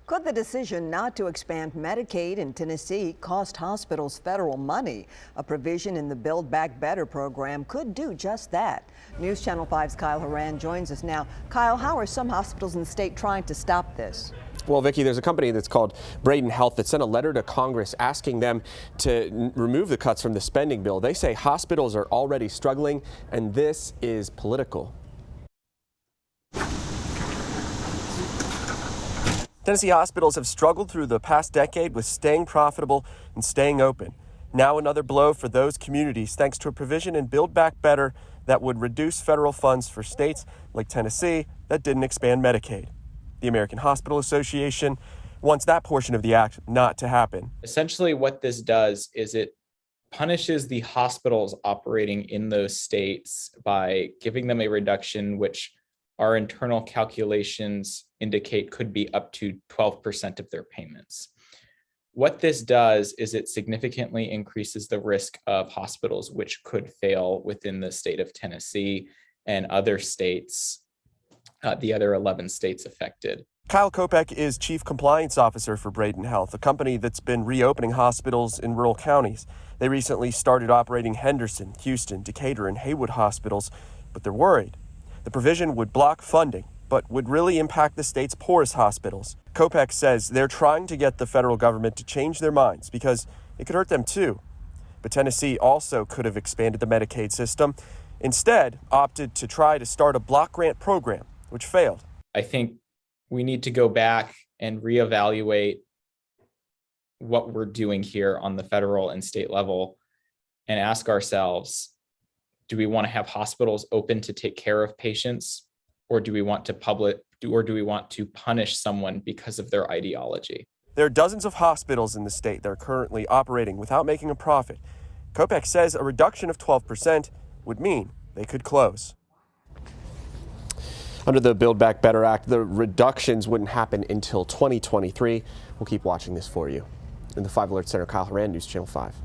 Could the decision not to expand Medicaid in Tennessee cost hospitals federal money? A provision in the Build Back Better program could do just that. News Channel 5's Kyle Horan joins us now. Kyle, how are some hospitals in the state trying to stop this? Well, Vicki, there's a company that's called Braden Health that sent a letter to Congress asking them to remove the cuts from the spending bill. They say hospitals are already struggling, and this is political. Tennessee hospitals have struggled through the past decade with staying profitable and staying open. Now another blow for those communities thanks to a provision in Build Back Better that would reduce federal funds for states like Tennessee that didn't expand Medicaid. The American Hospital Association wants that portion of the act not to happen. Essentially, what this does is it punishes the hospitals operating in those states by giving them a reduction, which our internal calculations indicate could be up to 12% of their payments. What this does is it significantly increases the risk of hospitals which could fail within the state of Tennessee and other states, the other 11 states affected. Kyle Kopech is Chief Compliance Officer for Braden Health, a company that's been reopening hospitals in rural counties. They recently started operating Henderson, Houston, Decatur, and Haywood hospitals, but they're worried. The provision would block funding, but would really impact the state's poorest hospitals. Kopech says they're trying to get the federal government to change their minds because it could hurt them too. But Tennessee also could have expanded the Medicaid system, instead opted to try to start a block grant program, which failed. I think we need to go back and reevaluate what we're doing here on the federal and state level and ask ourselves, do we want to have hospitals open to take care of patients, or do we want to punish someone because of their ideology? There are dozens of hospitals in the state that are currently operating without making a profit. Kopech says a reduction of 12% would mean they could close. Under the Build Back Better Act, the reductions wouldn't happen until 2023. We'll keep watching this for you. In the 5 Alert Center, Kyle Horan, News Channel 5.